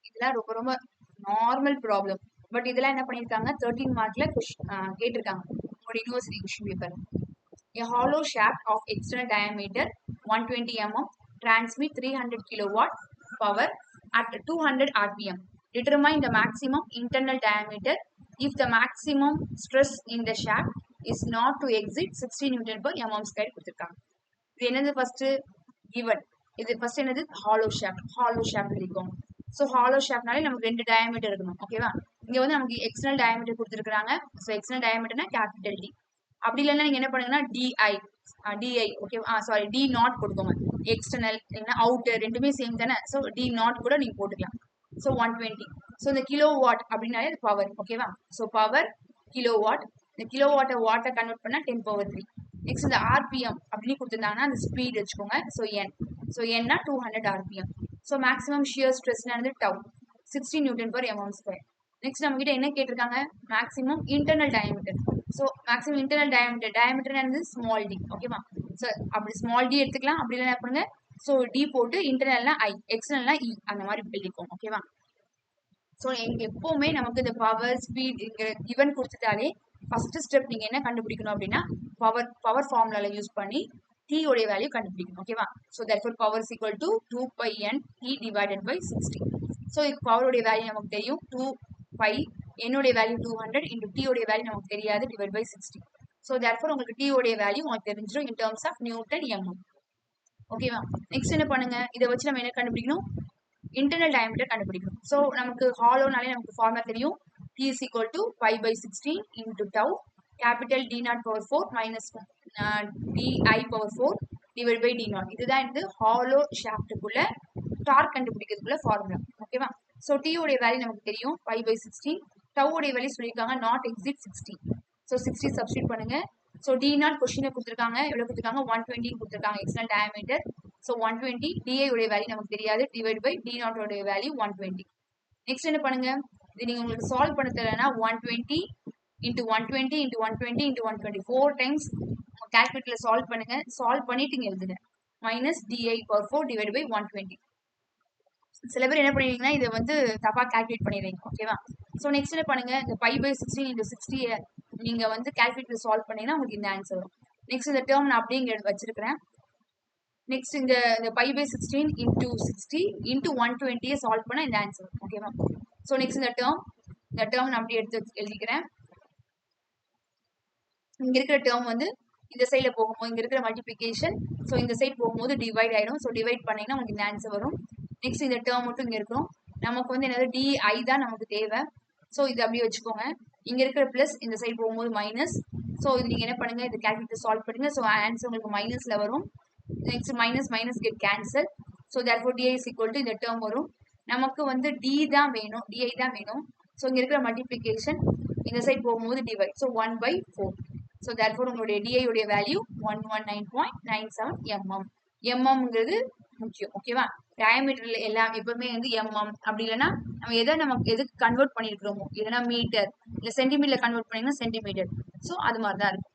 இதெல்லாம் ரொம்ப ரொம்ப நார்மல் ப்ராப்ளம். பட் இதெல்லாம் என்ன பண்ணியிருக்காங்க 13 மார்க்ல கேட்டிருக்காங்க உங்களோட university question paper. A hollow shaft of external diameter 120 mm transmit 300 kilowatt power at 200 rpm. Determine the maximum internal diameter if the maximum stress in the shaft is not to exceed 60 Newton per mm square கொடுத்திருக்காங்க. இது என்னது first given. இது first என்னது hollow shaft இருக்கும். So hollow ஷாப்ட்னாலே நமக்கு 2 diameter இருக்கணும். ஓகேவா? இங்க வந்து நமக்கு எக்ஸ்டர்னல் டயாமீட்டர் கொடுத்துருக்காங்க. ஸோ எக்ஸ்டர்னல் டயாமீட்டர்னா கேபிட்டல் டி. அப்படி இல்லைன்னா நீங்க என்ன பண்ணுங்கன்னா DI okay sorry D nought கொடுக்கோங்க. எக்ஸ்டர்னல் இல்லைன்னா அவுட்டர் ரெண்டுமே சேம் தானே. ஸோ டி நாட் கூட நீங்க போட்டுக்கலாம். ஸோ 120. ஸோ இந்த கிலோ வாட் அப்படின்னாலே அது பவர். ஓகேவா? So power kilo watt. இந்த கிலோ வாட்டை கன்வெர்ட் பண்ணா 10⁻3. நெக்ஸ்ட் இந்த ஆர்பிஎம் அப்படின்னு கொடுத்துருந்தாங்கன்னா அந்த ஸ்பீட் வச்சுக்கோங்க. ஸோ என். ஸோ என்னா 200 ஆர்பிஎம். ஸோ மேக்ஸிமம் ஷியர் ஸ்ட்ரெஸ்னானது டவு 60 Newton per mm square. Next நம்ம கிட்ட என்ன கேட்டிருக்காங்க maximum internal diameter. So maximum internal diameter வந்து ஸ்மால் டி. ஓகேவா? ஸோ அப்படி ஸ்மால் டி எடுத்துக்கலாம். அப்படி என்ன பண்ணுங்க ஸோ டி போட்டு இன்டர்னல்னா ஐ எக்ஸ்டர்னல்னா இ அந்த மாதிரி எழுதிக்கும். ஓகேவா? ஸோ எப்பவுமே நமக்கு இந்த பவர் ஸ்பீட் கிவன் கொடுத்துட்டாலே ஃபர்ஸ்ட் ஸ்டெப் நீங்க என்ன கண்டுபிடிக்கணும் அப்படின்னா பவர் ஃபார்முலால யூஸ் பண்ணி t உடைய வேல்யூ கண்டுபிடிக்கணும். ஓகேவா? So therefore power is equal to 2 pi n t divided by 60. So இது பவருடைய வேல்யூ நமக்கு தெரியும் 2 pi என்னுடைய வேல்யூ 200 into t உடைய வேல்யூ நமக்கு தெரியாது டிவைட் பை 60. ஸோ therefore உங்களுக்கு t உடைய வேல்யூ உங்களுக்கு தெரிஞ்சிடும் in terms of Newton mm. ஓகேவா? நெக்ஸ்ட் என்ன பண்ணுங்க இதை வச்சு நம்ம என்ன கண்டுபிடிக்கணும் இன்டர்னல் டயாமீட்டர் கண்டுபிடிக்கணும். ஸோ நமக்கு ஹாலோனாலே நமக்கு ஃபார்முலா தெரியும் t is equal to pi by 16 into tau capital D naught power 4 minus di power 4 divided by d naught. இதுதான் இந்த ஹாலோ ஷாஃப்ட்டுக்குள்ள டார்க் கண்டுபிடிக்கிறதுக்குள்ள ஃபார்முலா. ஓகேவா? ஸோ t உடைய வேல்யூ நமக்கு தெரியும் pi by 16. tau உடைய வேல்யூ சொல்லியிருக்காங்க not exceed 60. ஸோ 60 சப்ஸ்டிட் பண்ணுங்க. So d not கொஸ்டினை கொடுத்துருக்காங்க எவ்வளோ கொடுத்துருக்காங்க 120 கொடுத்துருக்காங்க எக்ஸ்டர்னல் டயாமீட்டர். ஸோ 120 di உடைய வேல்யூ நமக்கு தெரியாது டிவைட் பை d நாட் உடைய வேல்யூ 120. நெக்ஸ்ட் என்ன பண்ணுங்க இது நீங்க உங்களுக்கு சால்வ் பண்ண தெரியலனா 120 into 120 into 120 into 120 4 டைம்ஸ் கால்குலேட்டர்ல சால்வ் பண்ணுங்க. சால்வ் பண்ணிட்டு இங்க எழுதுங்க minus di power 4 divide by 120. சில பேர் என்ன பண்ணுவீங்கன்னா இதை வந்து தப்பா கால்குலேட் பண்ணிடுறீங்க. ஓகேவா? ஸோ நெக்ஸ்ட் என்ன பண்ணுங்க இந்த pi by 16 into 60 நீங்க வந்து கால்குலேட்டர் சால்வ் பண்ணீங்கன்னா உங்களுக்கு இந்த ஆன்சர் வரும். நெக்ஸ்ட் இந்த டேர்ம் நான் அப்படியே இங்க வச்சிருக்கிறேன். நெக்ஸ்ட் இந்த pi by 16 into 60 into 120 solve பண்ணா இந்த ஆன்சர். ஓகேவா? ஸோ நெக்ஸ்ட் இந்த டேர்ம் நான் அப்படியே எடுத்து எழுதிக்கிறேன். இங்க இருக்கிற டேர்ம் வந்து இந்த சைடில் போகும்போது இங்க இருக்கிற மல்டிபிளிகேஷன் ஸோ இந்த சைட் போகும்போது டிவைட் ஆயிடும். ஸோ டிவைட் பண்ணீங்கன்னா உங்களுக்கு இந்த ஆன்சர் வரும். நெக்ஸ்ட் இந்த டேர்ம் மட்டும் இங்க இருக்கும். நமக்கு வந்து என்னது டிஐ தான் நமக்கு தேவை. ஸோ இது அப்படியே வச்சுக்கோங்க. இங்க இருக்கிற பிளஸ் இந்த சைடு போகும்போது மைனஸ். ஸோ இது நீங்க என்ன பண்ணுங்க இது கால்குலேட்டர் சால்வ் பண்ணுங்க. ஸோ ஆன்சர் உங்களுக்கு மைனஸ்ல வரும். Next minus get cancel. So therefore di is equal to இந்த டேர்ம் வரும். நமக்கு வந்து டி தான் வேணும் டிஐ தான் வேணும். ஸோ இங்க இருக்கிற மல்டிபிளிகேஷன் இந்த சைட் போகும்போது டிவைட். ஸோ 1/4. ஸோ therefore உங்களுடைய டிஐ உடைய வேல்யூ 119.97 mm. எம்எம்ங்கிறது முக்கியம். ஓகேவா? டயாமீட்டர்ல எல்லாம் எப்பவுமே வந்து எம்எம் அப்படி இல்லைன்னா நம்ம நமக்கு எதுக்கு கன்வெர்ட் பண்ணிருக்கிறோமோ இல்லைன்னா மீட்டர் இல்ல சென்டிமீட்டர்ல கன்வெர்ட் பண்ணீங்கன்னா சென்டிமீட்டர். ஸோ அது மாதிரிதான் இருக்கும்.